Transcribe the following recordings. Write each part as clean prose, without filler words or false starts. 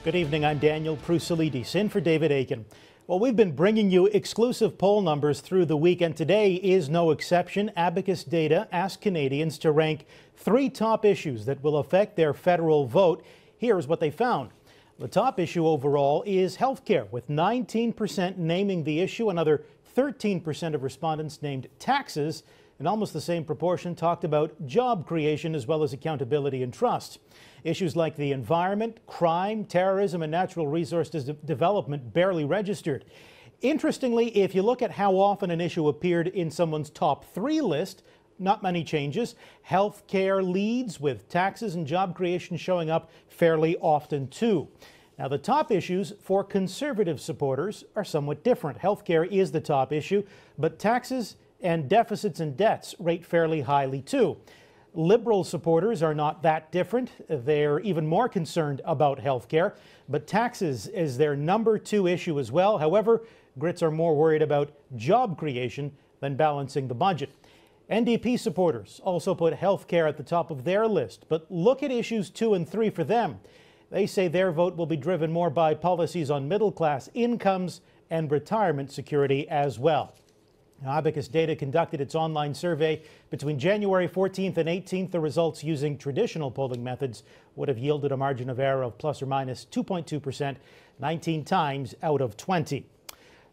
Good evening, I'm Daniel Prusalidis, in for David Aiken. Well, we've been bringing you exclusive poll numbers through the week, and today is no exception. Abacus Data asked Canadians to rank 3 top issues that will affect their federal vote. Here's what they found. The top issue overall is healthcare, with 19% naming the issue. Another 13% of respondents named taxes, and almost the same proportion talked about job creation as well as accountability and trust. Issues like the environment, crime, terrorism, and natural resources development barely registered. Interestingly, if you look at how often an issue appeared in someone's top 3 list, not many changes. Healthcare leads, with taxes and job creation showing up fairly often too. Now, the top issues for Conservative supporters are somewhat different. Healthcare is the top issue, but taxes and deficits and debts rate fairly highly too. Liberal supporters are not that different. They're even more concerned about health care, but taxes is their number 2 issue as well. However, Grits are more worried about job creation than balancing the budget. NDP supporters also put health care at the top of their list, but look at issues 2 and 3 for them. They say their vote will be driven more by policies on middle-class incomes and retirement security as well. Now, Abacus Data conducted its online survey between January 14th and 18th. The results using traditional polling methods would have yielded a margin of error of plus or minus 2.2%, 19 times out of 20.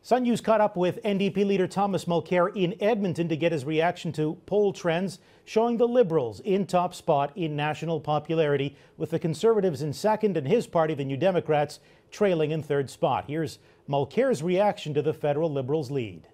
Sun News caught up with NDP leader Thomas Mulcair in Edmonton to get his reaction to poll trends showing the Liberals in top spot in national popularity, with the Conservatives in second and his party, the New Democrats, trailing in third spot. Here's Mulcair's reaction to the federal Liberals' lead.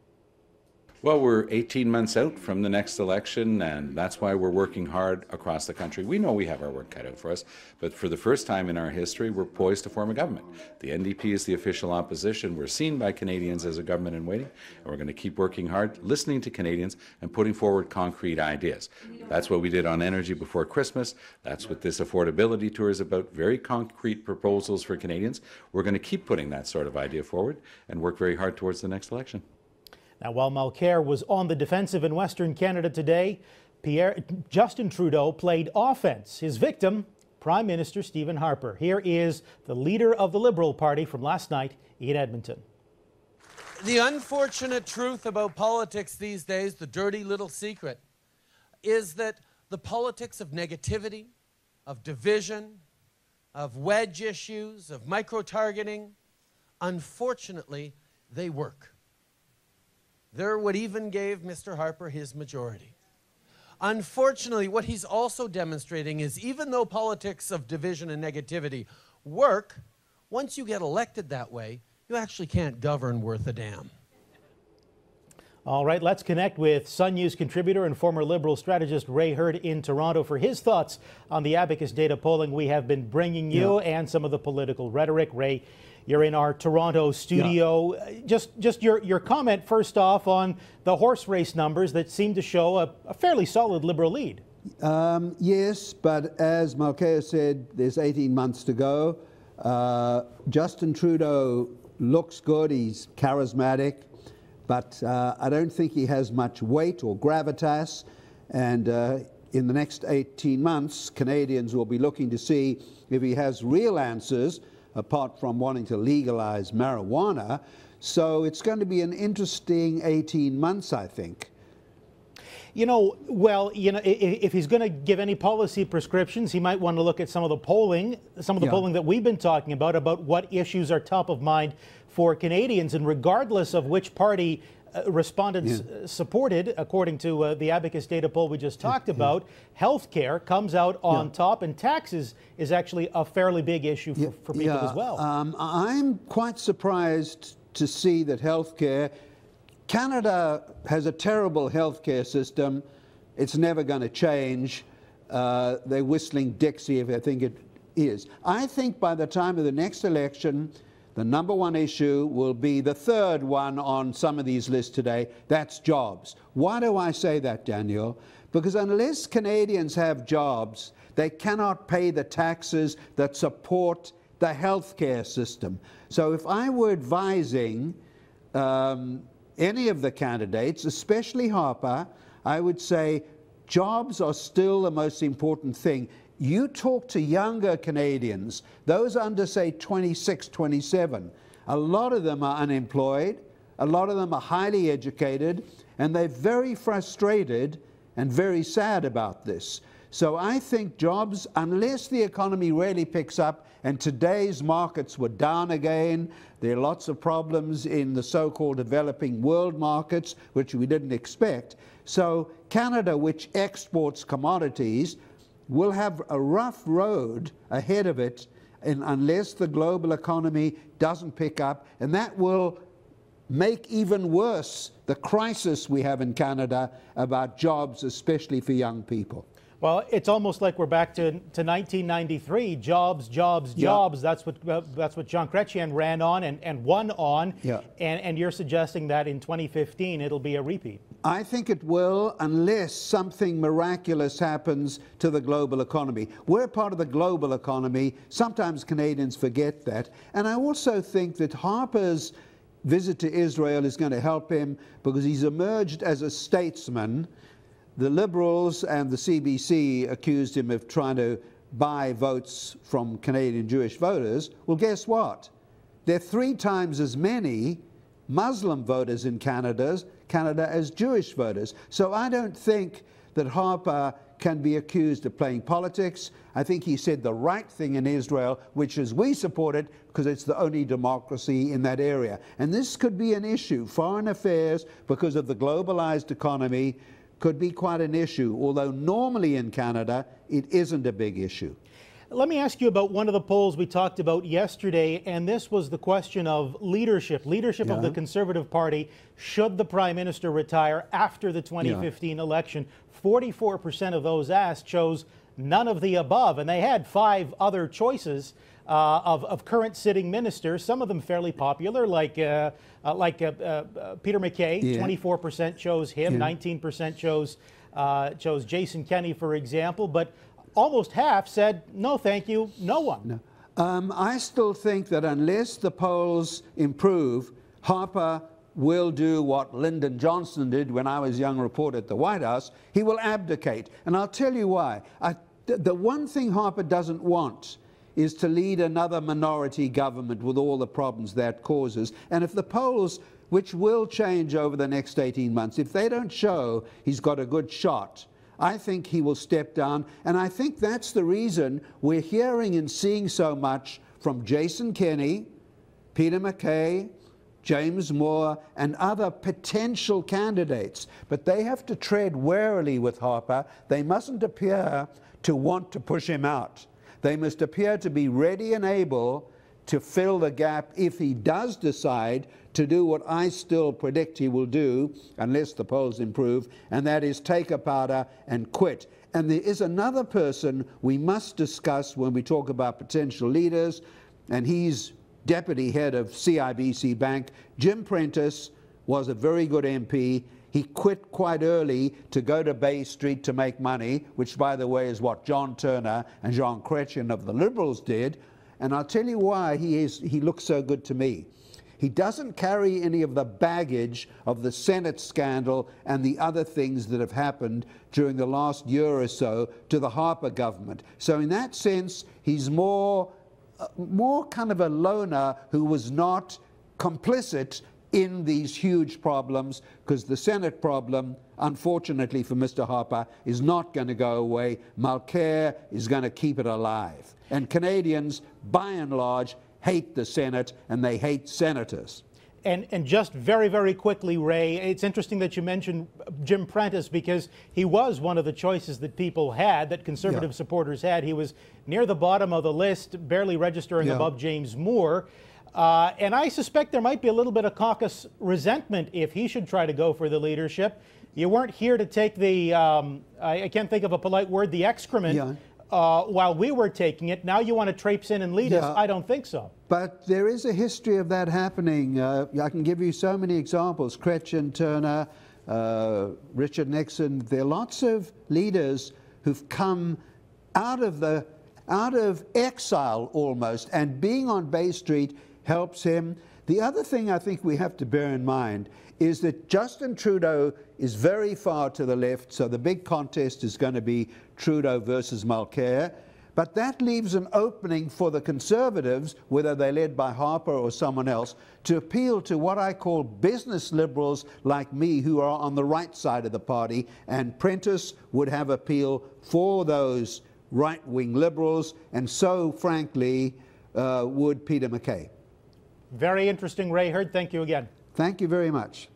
Well, we're 18 months out from the next election, and that's why we're working hard across the country. We know we have our work cut out for us, but for the first time in our history, we're poised to form a government. The NDP is the official opposition. We're seen by Canadians as a government in waiting, and we're going to keep working hard, listening to Canadians and putting forward concrete ideas. That's what we did on energy before Christmas. That's what this affordability tour is about, very concrete proposals for Canadians. We're going to keep putting that sort of idea forward and work very hard towards the next election. Now, while Mulcair was on the defensive in Western Canada today, Justin Trudeau played offense. His victim, Prime Minister Stephen Harper. Here is the leader of the Liberal Party from last night in Edmonton. The unfortunate truth about politics these days, the dirty little secret, is that the politics of negativity, of division, of wedge issues, of micro-targeting, unfortunately, they work. They're what even gave Mr. Harper his majority. Unfortunately, what he's also demonstrating is even though politics of division and negativity work, once you get elected that way, you actually can't govern worth a damn. All right, let's connect with Sun News contributor and former Liberal strategist Ray Hurd in Toronto for his thoughts on the Abacus Data polling we have been bringing you and some of the political rhetoric. Ray, you're in our Toronto studio. Just your comment first off on the horse race numbers that seem to show a fairly solid Liberal lead. Yes, but as Mulcair said, there's 18 months to go. Justin Trudeau looks good. He's charismatic, but I don't think he has much weight or gravitas. And in the next 18 months, Canadians will be looking to see if he has real answers, apart from wanting to legalize marijuana. So it's going to be an interesting 18 months, I think. If he's going to give any policy prescriptions, he might want to look at some of the polling, polling that we've been talking about what issues are top of mind for Canadians. And regardless of which party respondents supported, according to the Abacus Data poll we just talked about, health care comes out on top, and taxes is actually a fairly big issue for people as well. I'm quite surprised to see that health care, Canada has a terrible health care system. It's never going to change. They're whistling Dixie if I think it is. I think by the time of the next election, the number 1 issue will be the third one on some of these lists today. That's jobs. Why do I say that, Daniel? Because unless Canadians have jobs, they cannot pay the taxes that support the healthcare system. So if I were advising any of the candidates, especially Harper, I would say jobs are still the most important thing. You talk to younger Canadians, those under, say, 26, 27, a lot of them are unemployed, a lot of them are highly educated, and they're very frustrated and very sad about this. So I think jobs, unless the economy really picks up, and today's markets were down again, there are lots of problems in the so-called developing world markets, which we didn't expect. So Canada, which exports commodities, will have a rough road ahead of it unless the global economy doesn't pick up, and that will make even worse the crisis we have in Canada about jobs, especially for young people. Well, it's almost like we're back to 1993. Jobs, jobs, jobs. That's what Jean Chrétien ran on and won on. Yeah. And you're suggesting that in 2015 it'll be a repeat. I think it will, unless something miraculous happens to the global economy. We're part of the global economy. Sometimes Canadians forget that. And I also think that Harper's visit to Israel is going to help him because he's emerged as a statesman. The Liberals and the CBC accused him of trying to buy votes from Canadian Jewish voters. Well, guess what? There are 3 times as many Muslim voters in Canada as Jewish voters. So I don't think that Harper can be accused of playing politics. I think he said the right thing in Israel, which is we support it because it's the only democracy in that area. And this could be an issue. Foreign affairs, because of the globalized economy, could be quite an issue, although normally in Canada it isn't a big issue. Let me ask you about one of the polls we talked about yesterday, and this was the question of leadership of the Conservative Party. Should the Prime Minister retire after the 2015 election? 44% of those asked chose none of the above, and they had 5 other choices of current sitting ministers, some of them fairly popular, like Peter MacKay. 24% chose him, 19% chose Jason Kenney, for example, but almost half said, no, thank you, no one. No. I still think that unless the polls improve, Harper will do what Lyndon Johnson did when I was a young reporter at the White House. He will abdicate. And I'll tell you why. The one thing Harper doesn't want is to lead another minority government with all the problems that causes. And if the polls, which will change over the next 18 months, if they don't show he's got a good shot, I think he will step down. And I think that's the reason we're hearing and seeing so much from Jason Kenney, Peter MacKay, James Moore, and other potential candidates. But they have to tread warily with Harper. They mustn't appear to want to push him out. They must appear to be ready and able to fill the gap if he does decide to do what I still predict he will do, unless the polls improve, and that is take a powder and quit. And there is another person we must discuss when we talk about potential leaders, and he's deputy head of CIBC Bank. Jim Prentice was a very good MP. He quit quite early to go to Bay Street to make money, which, by the way, is what John Turner and Jean Chrétien of the Liberals did. And I'll tell you why he looks so good to me. He doesn't carry any of the baggage of the Senate scandal and the other things that have happened during the last year or so to the Harper government. So in that sense, he's more kind of a loner who was not complicit in these huge problems, because the Senate problem, unfortunately for Mr. Harper, is not going to go away. Mulcair is going to keep it alive. And Canadians, by and large, hate the Senate, and they hate senators. And just very, very quickly, Ray, it's interesting that you mentioned Jim Prentice, because he was one of the choices that people had, that Conservative supporters had. He was near the bottom of the list, barely registering above James Moore. And I suspect there might be a little bit of caucus resentment if he should try to go for the leadership. You weren't here to take the, I can't think of a polite word, the excrement while we were taking it. Now you want to traipse in and lead us? I don't think so. But there is a history of that happening. I can give you so many examples. Chrétien, Turner, Richard Nixon. There are lots of leaders who've come out of exile almost, and being on Bay Street helps him. The other thing I think we have to bear in mind is that Justin Trudeau is very far to the left, so the big contest is going to be Trudeau versus Mulcair. But that leaves an opening for the Conservatives, whether they're led by Harper or someone else, to appeal to what I call business liberals like me who are on the right side of the party, and Prentice would have appeal for those right-wing liberals, and so, frankly, would Peter MacKay. Very interesting, Ray Hurd. Thank you again. Thank you very much.